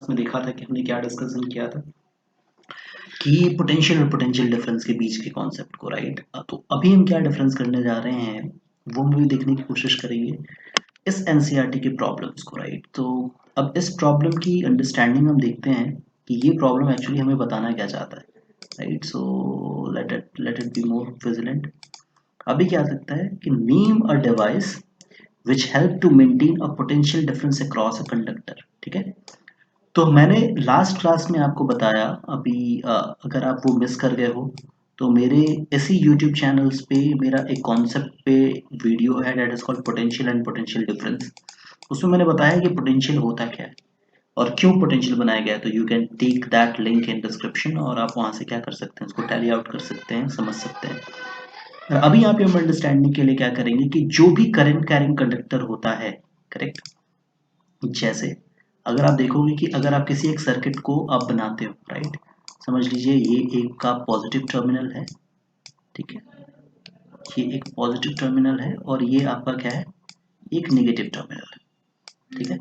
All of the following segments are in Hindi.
में देखा था कि हमने क्या डिस्कशन किया था कि पोटेंशियल और पोटेंशियल डिफरेंस के बीच के कॉन्सेप्ट को, राइट। तो अभी हम क्या डिफरेंस करने जा रहे हैं वो हम भी देखने की कोशिश करेंगे इस एनसीईआरटी के प्रॉब्लम्स को, राइट। तो अब इस प्रॉब्लम की अंडरस्टैंडिंग हम देखते हैं कि ये प्रॉब्लम एक्चुअली हमें बताना क्या चाहता है, right. So let it be more vigilant. अभी क्या आ सकता है कि name a device which help to maintain a potential difference across a conductor, ठीक है। तो मैंने लास्ट क्लास में आपको बताया अभी, अगर आप वो मिस कर गए हो तो मेरे इसी यूट्यूब चैनल्स पे मेरा एक कॉन्सेप्ट पे वीडियो है that is called potential and potential difference. उसमें मैंने बताया कि पोटेंशियल होता क्या है और क्यों पोटेंशियल बनाया गया है। तो you can take that link in description और आप वहां से क्या कर सकते हैं, उसको टैली आउट कर सकते हैं, समझ सकते हैं। और अभी यहाँ पे हम अंडरस्टैंडिंग के लिए क्या करेंगे कि जो भी करंट कैरिंग कंडक्टर होता है, करेक्ट, जैसे अगर आप देखोगे कि अगर आप किसी एक सर्किट को आप बनाते हो, राइट, समझ लीजिए ये एक का पॉजिटिव टर्मिनल है, ठीक है, ये एक पॉजिटिव टर्मिनल है और ये आपका क्या है, एक नेगेटिव टर्मिनल है, ठीक है।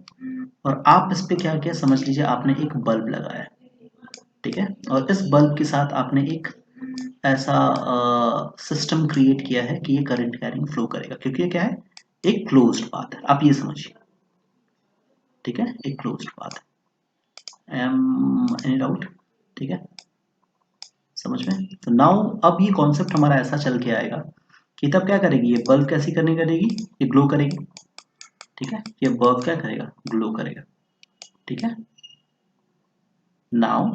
और आप इस पे क्या किया, समझ लीजिए आपने एक बल्ब लगाया है, ठीक है, और इस बल्ब के साथ आपने एक ऐसा सिस्टम क्रिएट किया है कि ये करंट कैरिंग फ्लो करेगा क्योंकि ये क्या है, एक क्लोज्ड पाथ है, आप ये समझिए, ठीक है, एक क्लोज्ड पाथ है। एनी डाउट, ठीक है, समझ में। तो नाउ अब ये कॉन्सेप्ट हमारा ऐसा चल के आएगा कि तब क्या करेगी ये बल्ब, कैसी करने करेगी, ये ग्लो करेगी, ठीक है, ये बल्ब क्या करेगा, ग्लो करेगा, ठीक है। नाउ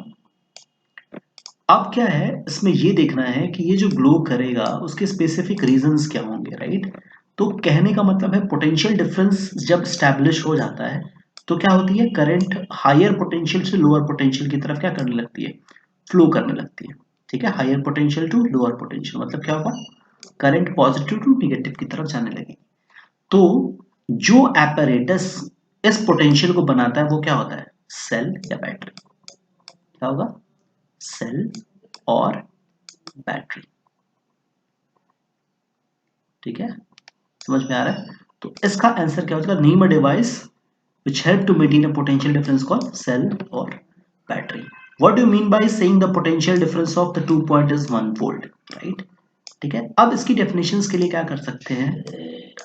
अब क्या है, इसमें ये देखना है कि ये जो ग्लो करेगा उसके स्पेसिफिक रीजंस क्या होंगे, राइट। तो कहने का मतलब है पोटेंशियल डिफरेंस जब स्टैब्लिश हो जाता है तो क्या होती है, करंट हायर पोटेंशियल से लोअर पोटेंशियल की तरफ क्या करने लगती है, फ्लो करने लगती है, ठीक है। Higher potential to lower potential मतलब क्या होगा, करंट पॉजिटिव टू निगेटिव की तरफ जाने लगेगी। तो जो एपरेटस इस पोटेंशियल को बनाता है वो क्या होता है, सेल या बैटरी, क्या होगा, सेल और बैटरी, ठीक है, समझ में आ रहा है। तो इसका आंसर क्या होगा, name a device which help to maintain a potential difference called cell or battery. What do you mean by saying the potential difference of the 2 point is 1 volt, right? ठीक है, अब इसकी डेफिनेशंस के लिए क्या कर सकते हैं,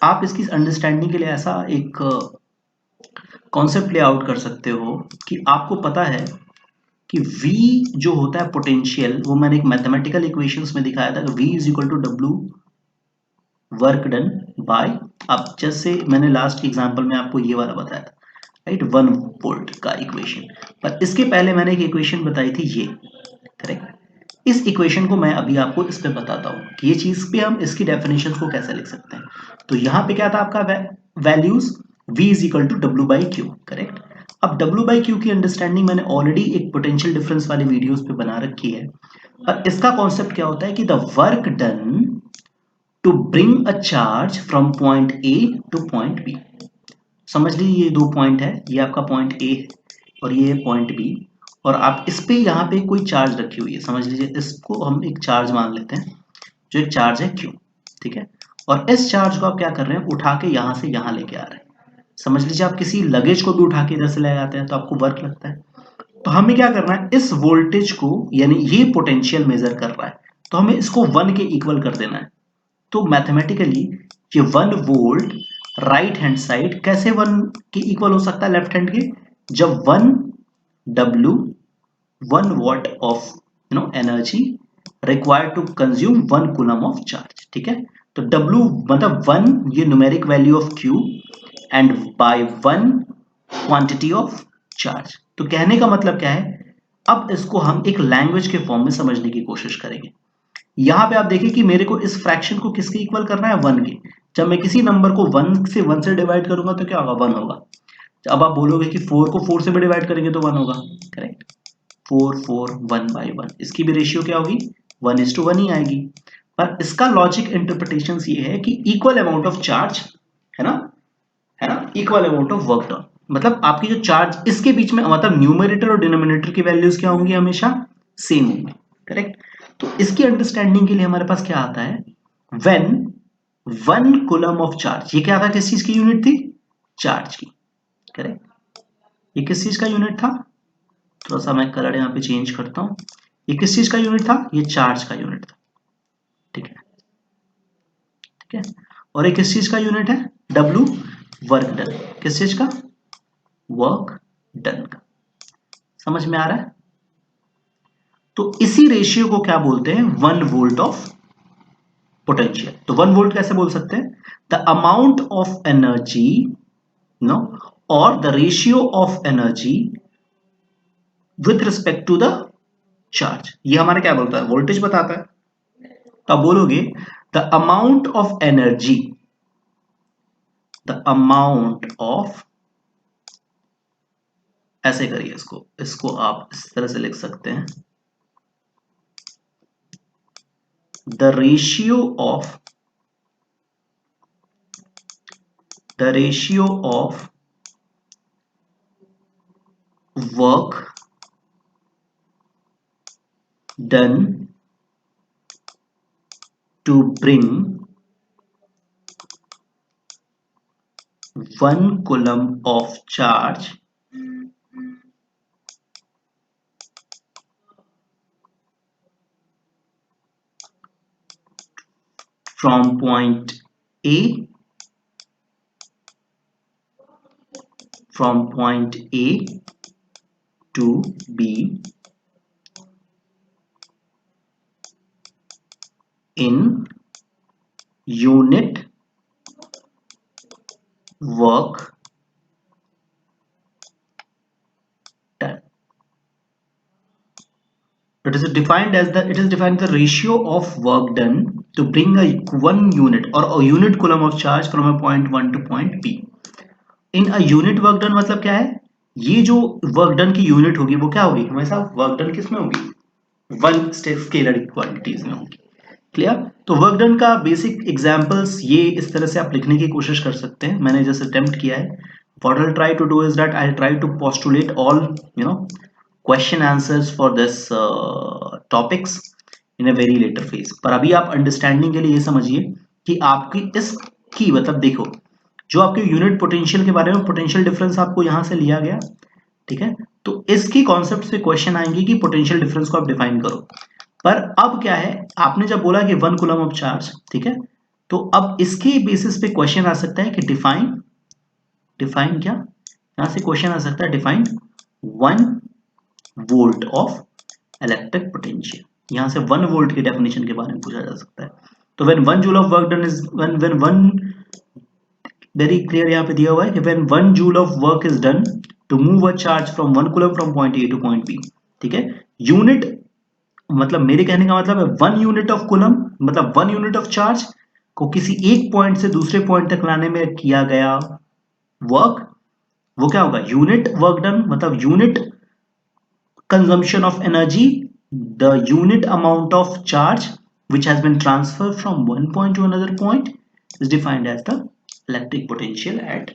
आप इसकी अंडरस्टैंडिंग के लिए ऐसा एक कॉन्सेप्ट ले आउट कर सकते हो कि आपको पता है कि V जो होता है पोटेंशियल, वो मैंने एक मैथमेटिकल इक्वेशंस में दिखाया था कि V is equal to W work done by, अब जैसे मैंने लास्ट एग्जांपल में आपको ये वाला बताया था, राइट, 1 वोल्ट का इक्वेशन। पर इसके पहले मैंने एक इक्वेशन बताई थी ये, करेक्ट। इस इक्वेशन को मैं अभी आपको इस पे बताता हूँ कि ये चीज पे हम इसकी डेफिनेशन को कैसे लिख सकते हैं। तो यहाँ पे क्या था आपका values V is equal to W by Q, correct. अब W बाई क्यू की अंडरस्टैंडिंग मैंने ऑलरेडी एक पोटेंशियल डिफरेंस वाले वीडियोस पे बना रखी है। पर इसका कॉन्सेप्ट क्या होता है कि the work done to bring a charge from point A to point B. समझ लीजिए ये दो पॉइंट है, ये आपका पॉइंट ए है और ये पॉइंट बी, और आप इस पे यहाँ पे कोई चार्ज रखी हुई है, समझ लीजिए इसको हम एक चार्ज मान लेते हैं, जो एक चार्ज है क्यू, ठीक है। और इस चार्ज को आप क्या कर रहे हैं, उठा के यहाँ से यहाँ लेके आ रहे हैं। समझ लीजिए आप किसी लगेज को भी उठा के इधर से ले आते हैं तो आपको वर्क लगता है। तो हमें क्या करना है, इस वोल्टेज को, यानी ये पोटेंशियल मेजर कर रहा है तो हमें इसको 1 के इक्वल कर देना है। तो मैथमेटिकली ये 1 वोल्ट राइट हैंड साइड कैसे 1 के इक्वल हो सकता है लेफ्ट हैंड के, जब 1 W 1 watt of energy required to consume 1 coulomb of charge, ठीक है। तो W मतलब 1 ये numeric value of Q and by 1 quantity of charge. तो कहने का मतलब क्या है, अब इसको हम एक लैंग्वेज के फॉर्म में समझने की कोशिश करेंगे। यहाँ पे आप देखिए कि मेरे को इस फ्रैक्शन को किसके इक्वल करना है, 1 के। जब मैं किसी नंबर को 1 से डिवाइड करूंगा तो क्या होगा, 1 होगा। अब आप बोलोगे कि 4 को 4 से भी डिवाइड करेंगे तो 1 होगा, करेक्ट। 4 4 1 बाई 1, इसकी भी रेशियो क्या होगी, 1:1 ही आएगी। पर इसका लॉजिक इंटरप्रिटेशन ये है कि इक्वल अमाउंट ऑफ चार्ज, है ना, है ना, equal amount of work done, मतलब आपकी जो चार्ज इसके बीच में, मतलब न्यूमरेटर और डिनोमिनेटर की वैल्यूज क्या होंगी, हमेशा सेम होंगी, करेक्ट। तो इसकी अंडरस्टैंडिंग के लिए हमारे पास क्या आता है, व्हेन 1 कूलम ऑफ चार्ज, ये क्या था, किस चीज की यूनिट थी, चार्ज की, करेक्ट। ये किस चीज का यूनिट था, थोड़ा सा मैं कलर यहाँ पे चेंज करता हूँ। ये किस चीज का यूनिट था? ये चार्ज का यूनिट था। ठीक है, ठीक है। और ये किस चीज का यूनिट है? W, work done. किस चीज का? वर्क डन का। समझ में आ रहा है? तो इसी रेशियो को क्या बोलते हैं? 1 वोल्ट ऑफ पोटेंशियल। तो 1 वोल्ट कैसे बोल सकते हैं? The amount of energy, no, और the ratio of energy with respect to the charge. ये हमारा क्या बोलता है? वोल्टेज बताता है। तो आप बोलोगे the amount of energy, the amount of, ऐसे करिए इसको, इसको आप इस तरह से लिख सकते हैं, the ratio of, the ratio of work done to bring 1 coulomb of charge from point A, from point A to B in unit work done. It is defined as the ratio of work done to bring a 1 unit or a unit coulomb of charge from a point 1 to point B. In a unit work done मतलब क्या है? ये जो वर्क डन की यूनिट होगी वो क्या होगी? हमेशा वर्क डन किस में होगी? 1 स्केलर क्वांटिटीज में होगी। क्लियर? तो वर्क डन का बेसिक एग्जांपल्स ये इस तरह से आप लिखने की कोशिश कर सकते हैं। मैंने जैसे अटेम्प्ट किया है, what I try to do is that I try to postulate all question answers for this topics in a very later phase. पर अभी आप अंडरस्टैंडिंग के लिए ये समझिए कि आपकी इसकी मतलब देखो, जो आपके यूनिट पोटेंशियल के बारे में पोटेंशियल डिफरेंस आपको यहां से लिया गया, ठीक है, तो इसकी कॉन्सेप्ट से क्वेश्चन आएंगे कि पोटेंशियल डिफरेंस को आप डिफाइन करो। पर अब क्या है, आपने जब बोला कि 1 कूलम ऑफ चार्ज, ठीक है, तो अब इसके बेसिस पे क्वेश्चन आ सकता है कि डिफाइन, डिफाइन क्या, यहां से क्वेश्चन आ सकता है define 1 volt of electric potential. यहां से 1 वोल्ट की डेफिनेशन के बारे में पूछा जा सकता है। तो when 1 joule of work done is when 1, very clear यहाँ पे दिया हुआ है कि when 1 joule of work is done to move a charge from 1 coulomb from point A to point B. ठीक है, यूनिट मतलब मेरे कहने का मतलब है 1 यूनिट ऑफ कूलम मतलब 1 यूनिट ऑफ चार्ज को किसी एक पॉइंट से दूसरे पॉइंट तक लाने में किया गया वर्क, वो क्या होगा? यूनिट वर्क डन मतलब unit consumption of energy, the unit amount of charge which has been transferred from one point to another point is defined as the electric potential at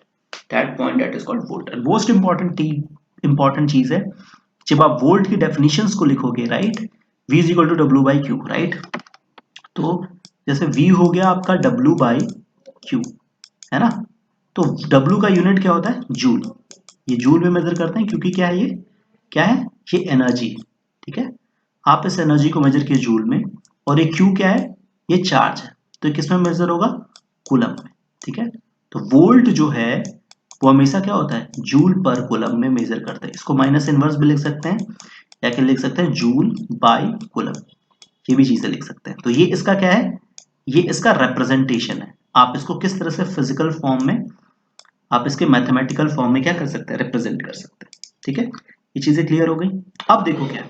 that point, that is called volt. And most important चीज है, जब आप वोल्ट की डेफिनेशंस को लिखोगे, right, V is equal to W by Q, right, तो जैसे V हो गया आपका W by Q, है ना, तो W का यूनिट क्या होता है? जूल। ये जूल में मेजर करते हैं क्योंकि क्या है, ये क्या है? ये एनर्जी है। ठीक है, आप इस एनर्जी को मेजर किए जूल में, और ये Q क्या है? ये चार्ज है। तो ये किस में मेजर होगा? कूलम में। ठीक है, तो वोल्ट जो है वो हमेशा क्या होता है? जूल पर कूलम में मेजर करते हैं। इसको माइनस इनवर्स भी लिख सकते हैं, या फिर लिख सकते हैं जूल बाय कूलम, ये भी चीजें लिख सकते हैं। तो ये इसका क्या है? ये इसका रिप्रेजेंटेशन है। आप इसको किस तरह से फिजिकल फॉर्म में, आप इसके मैथमेटिकल फॉर्म में क्या कर सकते हैं? रिप्रेजेंट कर सकते हैं। ठीक है, ये चीजें क्लियर हो गई। अब देखो क्या,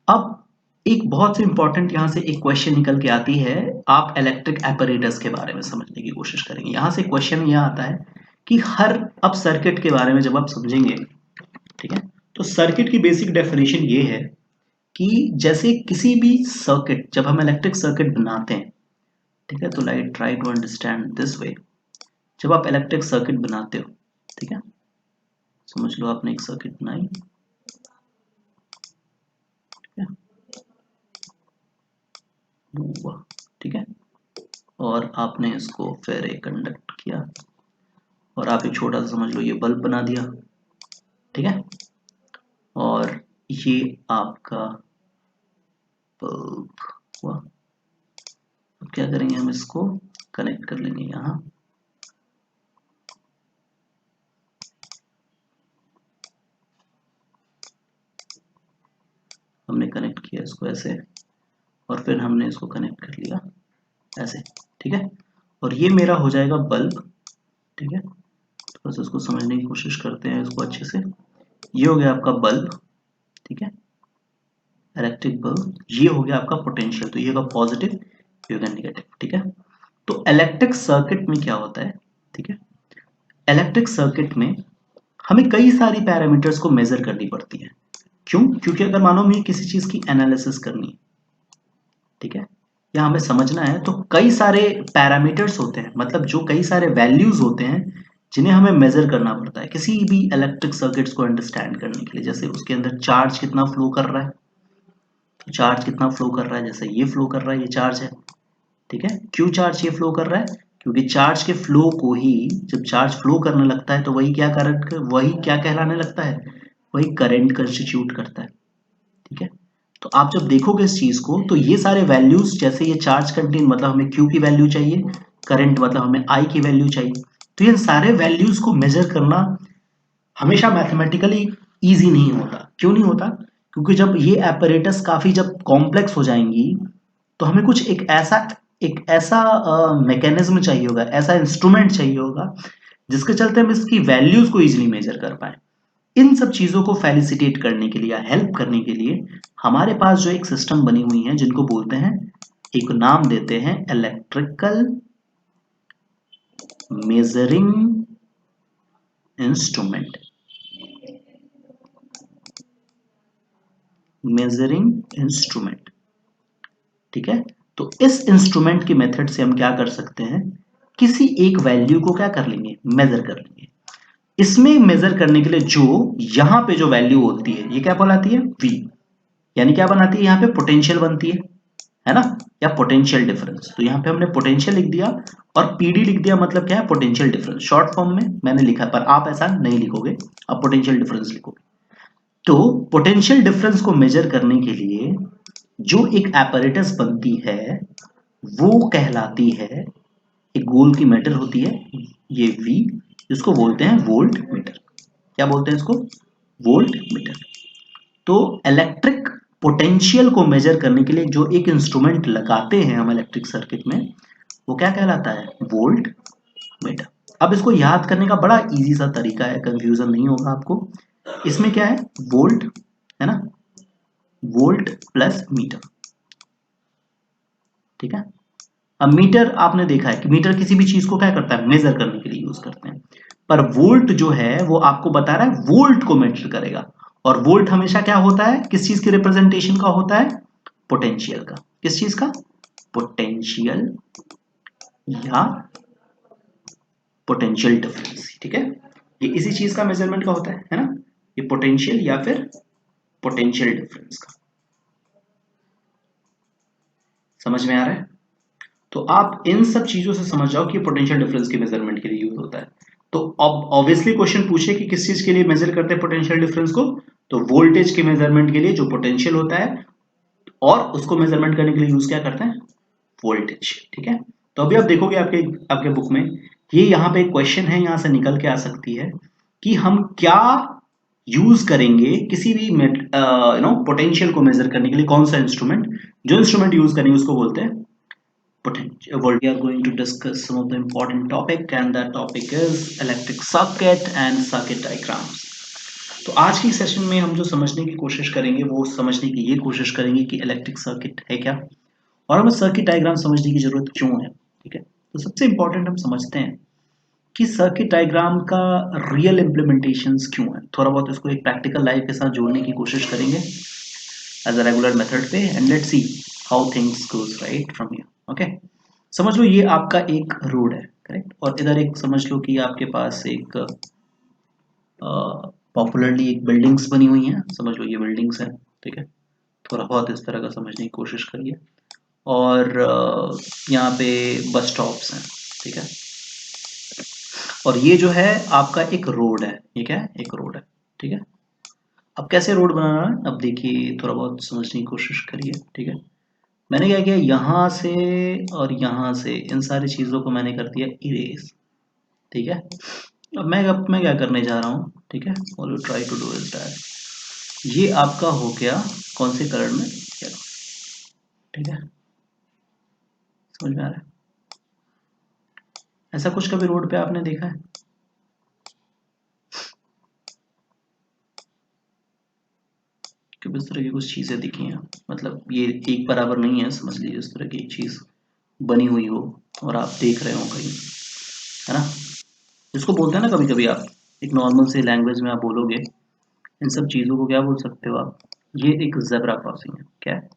अब एक बहुत से इंपॉर्टेंट यहां से एक क्वेश्चन निकल के आती है। आप इलेक्ट्रिक एपरेटस के बारे में समझने की कोशिश करेंगे। यहां से क्वेश्चन यह आता है कि हर, अब सर्किट के बारे में जब आप समझेंगे, ठीक है, तो सर्किट की बेसिक डेफिनेशन ये है कि जैसे किसी भी सर्किट, जब हम इलेक्ट्रिक सर्किट बनाते हैं, ठीक है, तो like try to understand this way. जब आप इलेक्ट्रिक सर्किट बनाते हो, ठीक है, समझ लो आपने एक सर्किट बनाई, ठीक है, और आपने इसको फिर एक कंडक्ट किया, और आप एक छोटा सा समझ लो ये बल्ब बना दिया। ठीक है, और ये आपका बल्ब हुआ। अब क्या करेंगे, हम इसको कनेक्ट कर लेंगे यहाँ। हमने कनेक्ट किया इसको ऐसे, और फिर हमने इसको कनेक्ट कर लिया ऐसे, ठीक है। और ये मेरा हो जाएगा बल्ब, ठीक है। तो बस इसको समझने की कोशिश करते हैं इसको अच्छे से। ये हो गया आपका बल्ब, ठीक है, इलेक्ट्रिक बल्ब। ये हो गया आपका पोटेंशियल, तो ये होगा पॉजिटिव, ये होगा नेगेटिव, ठीक है। तो इलेक्ट्रिक सर्किट में क्या होता है, ठीक है, इलेक्ट्रिक सर्किट में हमें कई सारी पैरामीटर्स को मेजर करनी पड़ती है। क्यों? क्योंकि अगर मानो हमें किसी चीज की एनालिसिस करनी है, ठीक है, या हमें समझना है, तो कई सारे पैरामीटर्स होते हैं, मतलब जो कई सारे वैल्यूज होते हैं जिन्हें हमें मेजर करना पड़ता है किसी भी इलेक्ट्रिक सर्किट्स को अंडरस्टैंड करने के लिए। जैसे उसके अंदर चार्ज कितना फ्लो कर रहा है, तो चार्ज कितना फ्लो कर रहा है, जैसे ये फ्लो कर रहा है, ये चार्ज है, ठीक है। क्यों चार्ज ये फ्लो कर रहा है? क्योंकि चार्ज के फ्लो को ही, जब चार्ज फ्लो करने लगता है तो वही क्या कहलाने लगता है, वही करंट कंस्टिट्यूट करता है, ठीक है। तो आप जब देखोगे इस चीज को, तो ये सारे वैल्यूज, जैसे ये चार्ज कंटेन मतलब हमें Q की वैल्यू चाहिए, करंट मतलब हमें I की वैल्यू चाहिए, तो इन सारे वैल्यूज को मेजर करना हमेशा मैथमेटिकली इजी नहीं होता। क्यों नहीं होता? क्योंकि जब ये apparatus काफी जब कॉम्प्लेक्स हो जाएंगी, तो हमें कुछ एक ऐसा मैकेनिज्म चाहिए होगा, ऐसा इंस्ट्रूमेंट चाहिए होगा जिसके चलते हम इसकी वैल्यूज को इजीली मेजर कर पाए। इन सब चीजों को फैसिलिटेट करने के लिए या हेल्प करने के लिए हमारे पास जो एक सिस्टम बनी हुई है, जिनको बोलते हैं, एक नाम देते हैं electrical measuring instrument, measuring instrument, ठीक है। तो इस इंस्ट्रूमेंट की मेथड से हम क्या कर सकते हैं, किसी एक वैल्यू को क्या कर लेंगे, मेजर कर लेंगे। इसमें मेजर करने के लिए जो यहां पे जो वैल्यू होती है, ये क्या बनाती है, V, यानी क्या बनाती है, यहाँ पे पोटेंशियल बनती है ना, या पोटेंशियल डिफरेंस। तो यहाँ पे हमने पोटेंशियल लिख दिया और पीडी लिख दिया, मतलब क्या है, पोटेंशियल डिफरेंस। शॉर्ट फॉर्म में मैंने लिखा, पर आप ऐसा नहीं लिखोगे, आप पोटेंशियल डिफरेंस लिखोगे। तो पोटेंशियल डिफरेंस को मेजर करने के लिए जो एक एपरेटस बनती है, वो कहलाती है, एक गोल की मीटर होती है, ये V, जिसको बोलते हैं वोल्ट मीटर। क्या बोलते हैं इसको, वोल्ट मीटर। तो इलेक्ट्रिक पोटेंशियल को मेजर करने के लिए जो एक इंस्ट्रूमेंट लगाते हैं हम इलेक्ट्रिक सर्किट में, वो क्या कहलाता है, वोल्ट मीटर। अब इसको याद करने का बड़ा इजी सा तरीका है, कंफ्यूजन नहीं होगा आपको। इसमें क्या है, वोल्ट है ना, वोल्ट प्लस मीटर, ठीक है। अब मीटर आपने देखा है कि मीटर किसी भी चीज को क्या करता है, मेजर करने के लिए यूज करते हैं। पर वोल्ट जो है वो आपको बता रहा है वोल्ट को मेजर करेगा। और वोल्ट हमेशा क्या होता है, किस चीज के रिप्रेजेंटेशन का होता है, पोटेंशियल का। किस चीज का, पोटेंशियल या पोटेंशियल डिफरेंस, ठीक है। ये इसी चीज का मेजरमेंट का होता है ना, ये पोटेंशियल या फिर पोटेंशियल डिफरेंस का। समझ में आ रहा है? तो आप इन सब चीजों से समझ जाओ कि पोटेंशियल डिफरेंस के मेजरमेंट के लिए यूज होता है। तो अब ऑब्वियसली क्वेश्चन पूछे कि किस चीज के लिए मेजर करते हैं पोटेंशियल डिफरेंस को, तो वोल्टेज के मेजरमेंट के लिए जो पोटेंशियल होता है, और उसको मेजरमेंट करने के लिए यूज क्या करते हैं, वोल्टेज, ठीक है। तो अभी आप देखोगे आपके आपके बुक में ये यहाँ पे एक क्वेश्चन है, यहां से निकल के आ सकती है कि हम क्या यूज करेंगे किसी भी पोटेंशियल को मेजर करने के लिए, कौन सा इंस्ट्रूमेंट, जो इंस्ट्रूमेंट यूज करेंगे उसको बोलते हैं potential. We are going to discuss some of the important topic, and that topic is electric circuit and circuit diagrams. तो आज की सेशन में हम जो समझने की कोशिश करेंगे, वो समझने की ये कोशिश करेंगे कि इलेक्ट्रिक सर्किट है क्या, और हमें सर्किट डायग्राम समझने की जरूरत क्यों है, ठीक है। तो सबसे इंपॉर्टेंट हम समझते हैं कि सर्किट डायग्राम का रियल इम्प्लीमेंटेशंस क्यों है। थोड़ा बहुत इसको एक प्रैक्टिकल लाइफ के साथ जोड़ने की कोशिश करेंगे एज अ रेगुलर मेथड पे, and let's see how things goes right from here. Okay, समझ लो ये आपका एक रोड है, करेक्ट, और इधर एक समझ लो कि आपके पास एक पॉपुलरली एक बिल्डिंग्स बनी हुई हैं, समझ लो ये बिल्डिंग्स हैं, ठीक है। थोड़ा बहुत इस तरह का समझने की कोशिश करिए। और यहाँ पे बस स्टॉप्स हैं, ठीक है। और ये जो है आपका एक रोड है, ये क्या है, एक रोड है, ठीक है। अब कैसे रोड बनाना है, अब देखिए थोड़ा बहुत समझने की कोशिश करिए, ठीक है। मैंने क्या किया, यहाँ से और यहाँ से इन सारी चीज़ों को मैंने कर दिया इरेज, ठीक है। अब मैं क्या करने जा रहा हूँ, ठीक है, और you try to do is that, ये आपका हो गया कौन से कलर में, येलो, ठीक है। समझ में आ रहा है? ऐसा कुछ कभी रोड पे आपने देखा है? कि इस तरह की कुछ चीज़ें दिखी हैं, मतलब ये एक बराबर नहीं है, समझ लीजिए इस तरह की एक चीज़ बनी हुई हो और आप देख रहे हो कहीं, है ना। इसको बोलते हैं ना कभी कभी, आप एक नॉर्मल से लैंग्वेज में आप बोलोगे, इन सब चीज़ों को क्या बोल सकते हो आप, ये एक जेब्रा क्रॉसिंग है, क्या है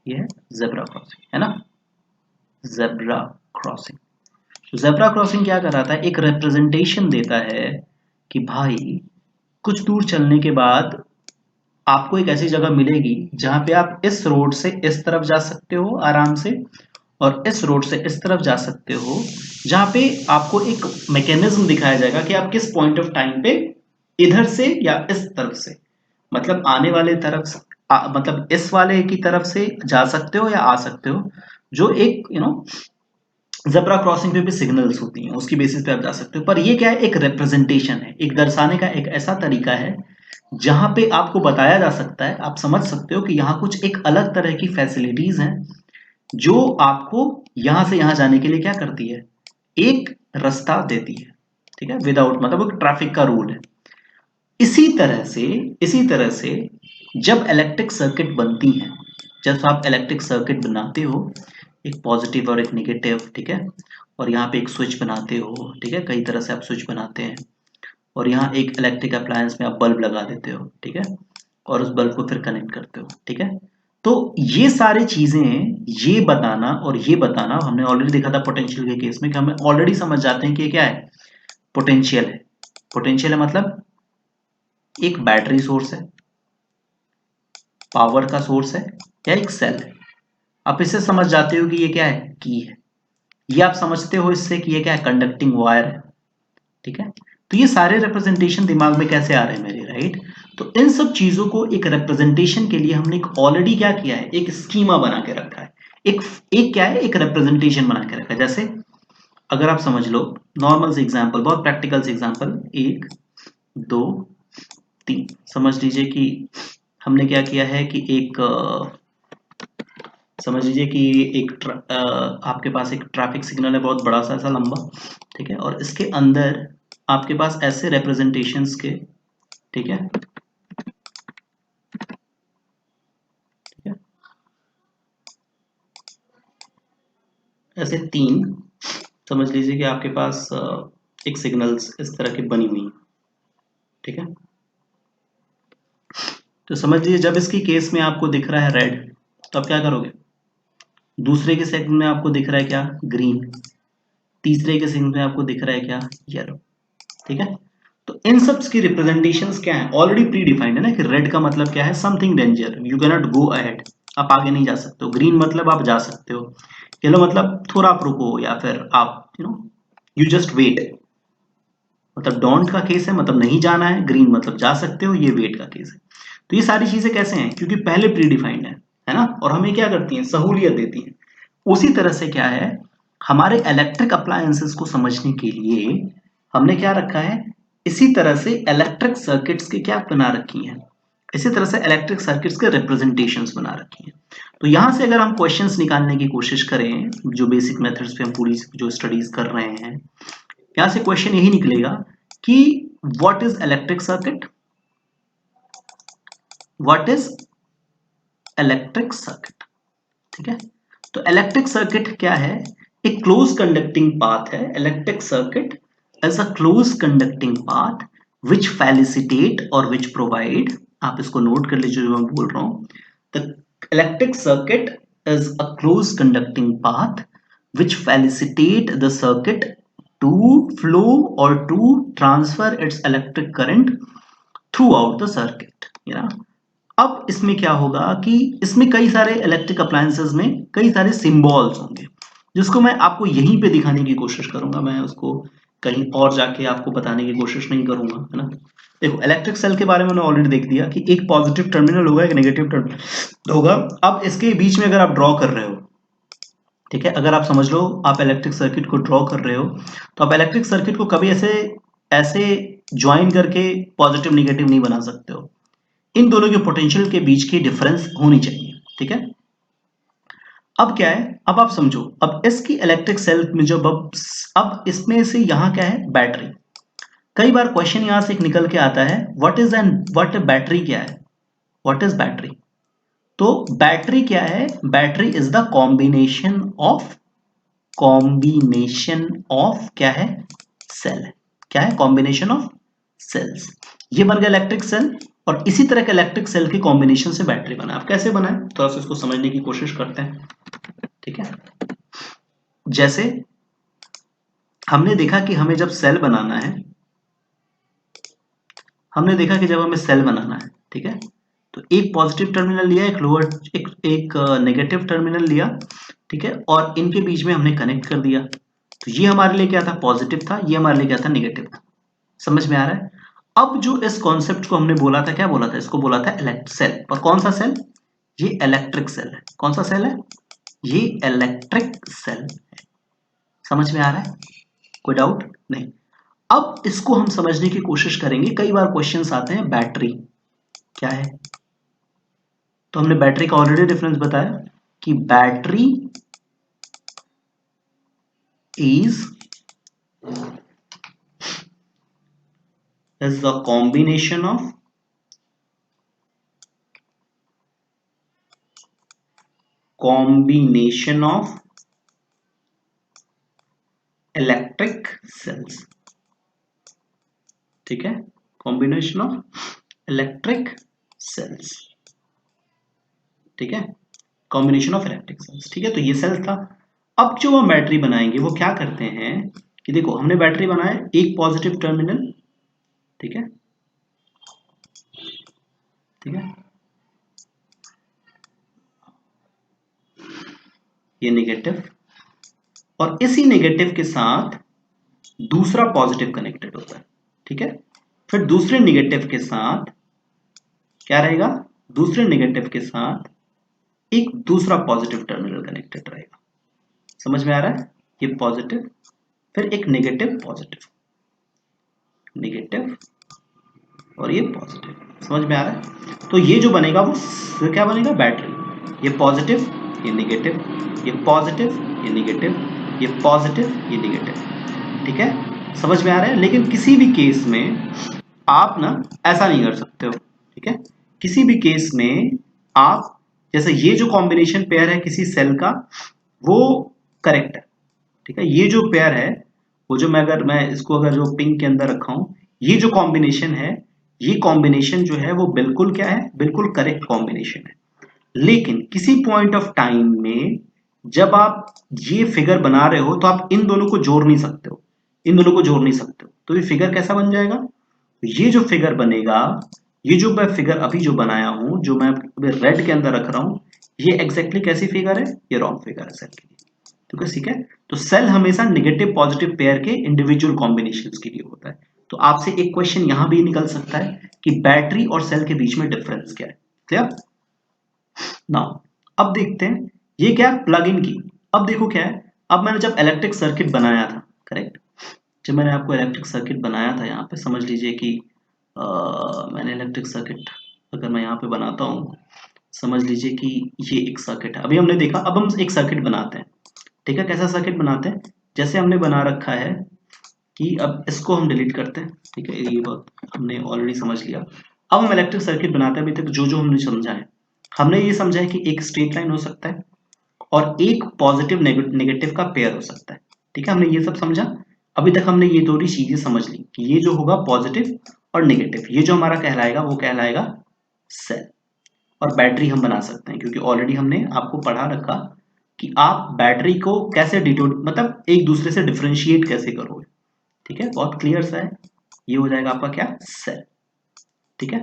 ये, है जेब्रा क्रॉसिंग, है ना, जेब्रा क्रॉसिंग। तो जेब्रा क्रॉसिंग क्या कराता है, एक रिप्रेजेंटेशन देता है कि भाई कुछ दूर चलने के बाद आपको एक ऐसी जगह मिलेगी जहां पे आप इस रोड से इस तरफ जा सकते हो आराम से, और इस रोड से इस तरफ जा सकते हो, जहां पे आपको एक मैकेनिज्म दिखाया जाएगा कि आप किस पॉइंट ऑफ टाइम पे इधर से या इस तरफ से, मतलब आने वाले तरफ मतलब इस वाले की तरफ से जा सकते हो या आ सकते हो, जो एक जेब्रा क्रॉसिंग पे भी सिग्नल्स होती हैं, उसकी बेसिस पे आप जा सकते हो। पर ये क्या है, एक रिप्रेजेंटेशन है, एक दर्शाने का एक ऐसा तरीका है जहां पे आपको बताया जा सकता है, आप समझ सकते हो कि यहाँ कुछ एक अलग तरह की फैसिलिटीज हैं जो आपको यहां से यहां जाने के लिए क्या करती है, एक रास्ता देती है, ठीक है, विदाउट, मतलब एक ट्रैफिक का रूल है। इसी तरह से जब इलेक्ट्रिक सर्किट बनती हैं, जब आप इलेक्ट्रिक सर्किट बनाते हो, एक पॉजिटिव और एक नेगेटिव, ठीक है, और यहाँ पे एक स्विच बनाते हो, ठीक है, कई तरह से आप स्विच बनाते हैं, और यहाँ एक इलेक्ट्रिक अप्लायंस में आप बल्ब लगा देते हो, ठीक है, और उस बल्ब को फिर कनेक्ट करते हो, ठीक है। तो ये सारी चीजें, ये बताना और ये बताना, हमने ऑलरेडी देखा था पोटेंशियल के केस में कि हमें ऑलरेडी समझ जाते हैं कि ये क्या है, पोटेंशियल है। पोटेंशियल है मतलब एक बैटरी सोर्स है, पावर का सोर्स है, या एक सेल है। आप इससे समझ जाते हो कि ये क्या है, की है। ये आप समझते हो इससे कि ये क्या है, कंडक्टिंग वायर है, ठीक है। तो ये सारे रिप्रेजेंटेशन दिमाग में कैसे आ रहे हैं मेरे, राइट। तो इन सब चीजों को एक रिप्रेजेंटेशन के लिए हमने ऑलरेडी क्या किया है, एक स्कीमा बना के रखा है, एक एक क्या है, एक रिप्रेजेंटेशन बना के रखा है। जैसे अगर आप समझ लो, नॉर्मल से एग्जांपल, बहुत प्रैक्टिकल से एग्जांपल, 1 2 3, समझ लीजिए कि हमने क्या किया है कि एक समझ लीजिए कि आपके पास एक ट्रैफिक सिग्नल है, बहुत बड़ा सा, ऐसा लंबा, ठीक है, और इसके अंदर आपके पास ऐसे रिप्रेजेंटेशंस के, ठीक है, ठीक है, ऐसे 3, समझ लीजिए कि आपके पास एक सिग्नल्स इस तरह की बनी हुई है, ठीक है। तो समझ लीजिए जब इसकी केस में आपको दिख रहा है रेड, तो आप क्या करोगे, दूसरे के सेगमेंट में आपको दिख रहा है क्या, ग्रीन, तीसरे के सेगमेंट में आपको दिख रहा है क्या, येलो, ठीक है। तो इन सब की रिप्रेजेंटेशंस क्या है, ऑलरेडी प्री डिफाइंड है ना, कि रेड का मतलब क्या है, something danger, you can not go ahead, आप आगे नहीं जा सकते हो। ग्रीन मतलब आप जा सकते हो। येलो मतलब थोड़ा आप रुको, या फिर आप यू जस्ट वेट, मतलब डोंट का केस है, मतलब नहीं जाना है, ग्रीन मतलब जा सकते हो, ये वेट का केस है। तो ये सारी चीजें कैसे हैं, क्योंकि पहले प्री डिफाइंड है ना, और हमें क्या करती हैं, सहूलियत देती हैं। उसी तरह से क्या है, हमारे इलेक्ट्रिक अप्लायंसेस को समझने के लिए हमने क्या रखा है, इसी तरह से इलेक्ट्रिक सर्किट्स के क्या बना रखी हैं, इसी तरह से इलेक्ट्रिक सर्किट्स के रिप्रेजेंटेशंस बना रखी हैं। तो यहां से अगर हम क्वेश्चंस निकालने की कोशिश करें, जो बेसिक मेथड्स पे हम पूरी जो स्टडीज कर रहे हैं, यहां से क्वेश्चन यही निकलेगा कि what is electric circuit, what is electric circuit, ठीक है। तो इलेक्ट्रिक सर्किट क्या है, एक क्लोज कंडक्टिंग पाथ है। Electric circuit is a close conducting path which felicitate और विच प्रोवाइड, आप इसको नोट कर लीजिए जो मैं बोल रहा हूं, the electric circuit is a close conducting path which facilitate the circuit to flow or to transfer its electric current throughout the circuit, अब इसमें क्या होगा कि इसमें कई सारे इलेक्ट्रिक अप्लायंसेस में कई सारे सिंबल्स होंगे, जिसको मैं आपको यहीं पे दिखाने की कोशिश करूंगा। मैं उसको कहीं और जाके आपको बताने की कोशिश नहीं करूंगा, है ना। देखो इलेक्ट्रिक सेल के बारे में मैंने ऑलरेडी देख दिया कि एक पॉजिटिव टर्मिनल होगा, एक नेगेटिव टर्मिनल होगा। अब इसके बीच में अगर आप ड्रॉ कर रहे हो, ठीक है, अगर आप समझ लो आप इलेक्ट्रिक सर्किट को ड्रॉ कर रहे हो, तो आप इलेक्ट्रिक सर्किट को कभी ऐसे ऐसे ज्वाइन करके पॉजिटिव निगेटिव नहीं बना सकते हो। इन दोनों के पोटेंशियल के बीच की डिफरेंस होनी चाहिए, ठीक है। अब क्या है, अब आप समझो, अब इसकी इलेक्ट्रिक सेल में जब अब इसमें से यहां क्या है, बैटरी। कई बार क्वेश्चन यहां से एक निकल के आता है, what is an what battery क्या है, व्हाट इज बैटरी। तो बैटरी क्या है, battery is the combination of क्या है, सेल है। क्या है, कॉम्बिनेशन ऑफ सेल्स। ये बन गया इलेक्ट्रिक सेल, और इसी तरह के इलेक्ट्रिक सेल के कॉम्बिनेशन से बैटरी बना। आप कैसे बनाए, थोड़ा सा इसको समझने की कोशिश करते हैं, ठीक है। जैसे हमने देखा कि हमें जब सेल बनाना है, हमने देखा कि जब हमें सेल बनाना है, ठीक है, तो एक पॉजिटिव टर्मिनल लिया, एक लोअर एक नेगेटिव टर्मिनल लिया, ठीक है, और इनके बीच में हमने कनेक्ट कर दिया। तो ये हमारे लिए क्या था, पॉजिटिव था, ये हमारे लिए क्या था, नेगेटिव था। समझ में आ रहा है। अब जो इस कॉन्सेप्ट को हमने बोला था, क्या बोला था, इसको बोला था इलेक्ट्रिक सेल। और कौन सा सेल, ये इलेक्ट्रिक सेल है। कौन सा सेल है, ये इलेक्ट्रिक सेल है। समझ में आ रहा है, कोई डाउट नहीं। अब इसको हम समझने की कोशिश करेंगे। कई बार क्वेश्चंस आते हैं, बैटरी क्या है। तो हमने बैटरी का ऑलरेडी डिफरेंस बताया कि battery is the combination of electric sales, ठीक है, कॉम्बिनेशन ऑफ इलेक्ट्रिक सेल्स, ठीक है, कॉम्बिनेशन ऑफ इलेक्ट्रिक सेल्स, ठीक है। तो ये सेल था। अब जो हम बैटरी बनाएंगे वो क्या करते हैं कि देखो हमने बैटरी बनाया, एक पॉजिटिव टर्मिनल, ठीक है, ठीक है, ये नेगेटिव, और इसी नेगेटिव के साथ दूसरा पॉजिटिव कनेक्टेड होता है, ठीक है। फिर दूसरे नेगेटिव के साथ क्या रहेगा, दूसरे नेगेटिव के साथ एक दूसरा पॉजिटिव टर्मिनल कनेक्टेड रहेगा। समझ में आ रहा है, ये पॉजिटिव, फिर एक नेगेटिव, पॉजिटिव, नेगेटिव, और ये पॉजिटिव। समझ में आ रहा है। तो ये जो बनेगा वो क्या बनेगा, बैटरी। ये पॉजिटिव, ये नेगेटिव, ये पॉजिटिव, ये नेगेटिव, ये पॉजिटिव, ये नेगेटिव, ठीक है। समझ में आ रहा है। लेकिन किसी भी केस में आप ना ऐसा नहीं कर सकते हो, ठीक है। किसी भी केस में आप, जैसे ये जो कॉम्बिनेशन पेयर है किसी सेल का, वो करेक्ट है, ठीक है। ये जो पेयर है, वो जो मैं इसको अगर जो पिंक के अंदर रखा हूं, ये जो कॉम्बिनेशन है, ये कॉम्बिनेशन जो है वो बिल्कुल क्या है, बिल्कुल करेक्ट कॉम्बिनेशन है। लेकिन किसी पॉइंट ऑफ टाइम में जब आप ये फिगर बना रहे हो, तो आप इन दोनों को जोड़ नहीं सकते हो, इन दोनों को जोड़ नहीं सकते हो। तो ये फिगर कैसा बन जाएगा, ये जो फिगर बनेगा, ये जो मैं फिगर अभी जो बनाया हूं, जो मैं अभी रेड के अंदर रख रहा हूं, ये एग्जैक्टली कैसी फिगर है, ये रॉन्ग फिगर है सेल की, ठीक है। तो सेल हमेशा नेगेटिव पॉजिटिव पेयर के इंडिविजुअल कॉम्बिनेशंस के लिए होता है। तो आपसे एक क्वेश्चन यहां भी निकल सकता है कि बैटरी और सेल के बीच में डिफरेंस क्या है। क्लियर नाउ, अब देखते हैं ये क्या है, प्लग इन की। अब देखो क्या है, अब मैंने जब इलेक्ट्रिक सर्किट बनाया था, करेक्ट, जब मैंने आपको इलेक्ट्रिक सर्किट बनाया था, यहाँ पे समझ लीजिए कि मैंने इलेक्ट्रिक सर्किट अगर मैं यहाँ पे बनाता हूँ, समझ लीजिए कि ये एक सर्किट है। अभी हमने देखा, अब हम एक सर्किट बनाते हैं, ठीक है। कैसा सर्किट बनाते हैं, जैसे हमने बना रखा है कि अब इसको हम डिलीट करते हैं, ठीक है, ये बात हमने ऑलरेडी समझ लिया। अब हम इलेक्ट्रिक सर्किट बनाते हैं। अभी तक जो जो हमने समझा है, हमने ये समझा है कि एक स्ट्रेट लाइन हो सकता है और एक पॉजिटिव नेगेटिव का पेयर हो सकता है, ठीक है। हमने ये सब समझा। अभी तक हमने ये थोड़ी चीजें समझ ली कि ये जो होगा पॉजिटिव और नेगेटिव, ये जो हमारा कहलाएगा वो कहलाएगा सेल। और बैटरी हम बना सकते हैं, क्योंकि ऑलरेडी हमने आपको पढ़ा रखा कि आप बैटरी को कैसे मतलब एक दूसरे से डिफरेंशिएट कैसे करोगे, ठीक है। बहुत क्लियर सा है। ये हो जाएगा आपका क्या, सेल, ठीक है।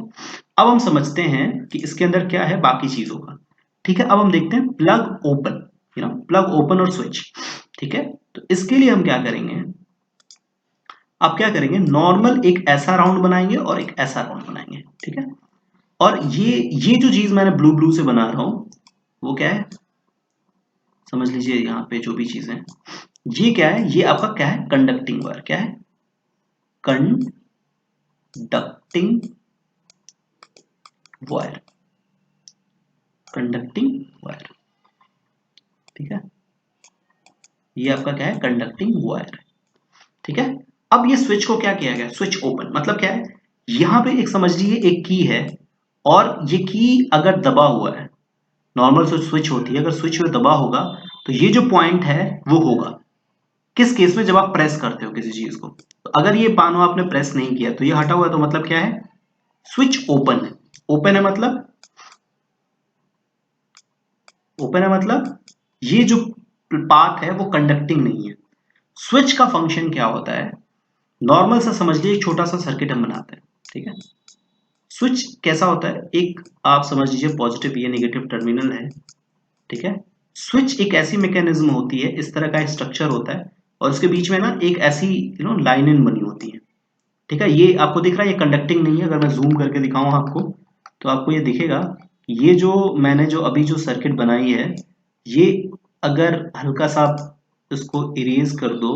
अब हम समझते हैं कि इसके अंदर क्या है बाकी चीजों का, ठीक है। अब हम देखते हैं प्लग ओपन, प्लग ओपन और स्विच, ठीक है। तो इसके लिए हम क्या करेंगे, आप क्या करेंगे, नॉर्मल एक ऐसा राउंड बनाएंगे और एक ऐसा राउंड बनाएंगे, ठीक है। और ये जो चीज मैंने ब्लू ब्लू से बना रहा हूं वो क्या है, समझ लीजिए यहाँ पे जो भी चीज है, ये क्या है, ये आपका क्या है, कंडक्टिंग वायर, क्या है, कंडक्टिंग वायर, कंडक्टिंग वायर, ठीक है। ये आपका क्या है, कंडक्टिंग वायर, ठीक है। अब ये स्विच को क्या किया गया, स्विच ओपन, मतलब क्या है, यहां पे एक समझ लीजिए एक की है और ये की अगर दबा हुआ है, नॉर्मल स्विच होती है, अगर स्विच में दबा होगा तो ये जो पॉइंट है वो होगा किस केस में, जब आप प्रेस करते हो किसी चीज को। तो अगर ये मानो आपने प्रेस नहीं किया तो ये हटा हुआ है, तो मतलब क्या है, स्विच ओपन है। ओपन है मतलब, ओपन है मतलब ये जो पाथ है वो कंडक्टिंग नहीं है। स्विच का फंक्शन क्या होता है, नॉर्मल सा समझ लीजिए, एक छोटा सा सर्किट हम बनाते हैं, ठीक है। स्विच कैसा होता है, एक आप समझ लीजिए पॉजिटिव ये नेगेटिव टर्मिनल है, ठीक है। स्विच एक ऐसी मैकेनिज्म होती है, इस तरह का एक स्ट्रक्चर होता है और उसके बीच में ना एक ऐसी लाइनें बनी होती है, ठीक है। ये आपको दिख रहा है, ये कंडक्टिंग नहीं है। अगर मैं जूम करके दिखाऊं आपको तो आपको ये दिखेगा, ये जो मैंने जो अभी जो सर्किट बनाई है, ये अगर हल्का सा आप इसको इरेज कर दो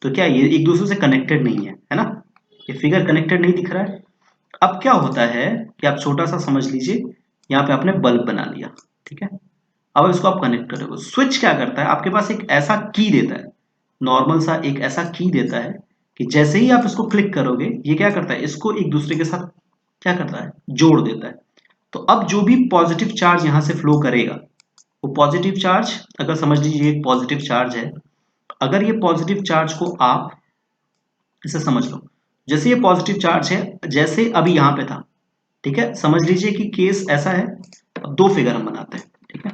तो क्या ये एक दूसरे से कनेक्टेड नहीं है ना, ये फिगर कनेक्टेड नहीं दिख रहा है। अब क्या होता है कि आप छोटा सा समझ लीजिए, यहाँ पे आपने बल्ब बना लिया, ठीक है। अब इसको आप कनेक्ट करोगे, स्विच क्या करता है, आपके पास एक ऐसा की देता है, नॉर्मल सा एक ऐसा की देता है कि जैसे ही आप इसको क्लिक करोगे ये क्या करता है, इसको एक दूसरे के साथ क्या करता है, जोड़ देता है। तो अब जो भी पॉजिटिव चार्ज यहां से फ्लो करेगा, वो पॉजिटिव चार्ज, अगर समझ लीजिए एक पॉजिटिव चार्ज है, अगर ये पॉजिटिव चार्ज को आप इसे समझ लो, जैसे ये पॉजिटिव चार्ज है, जैसे अभी यहां पे था, ठीक है। समझ लीजिए कि केस ऐसा है, अब दो फिगर हम बनाते हैं, ठीक है।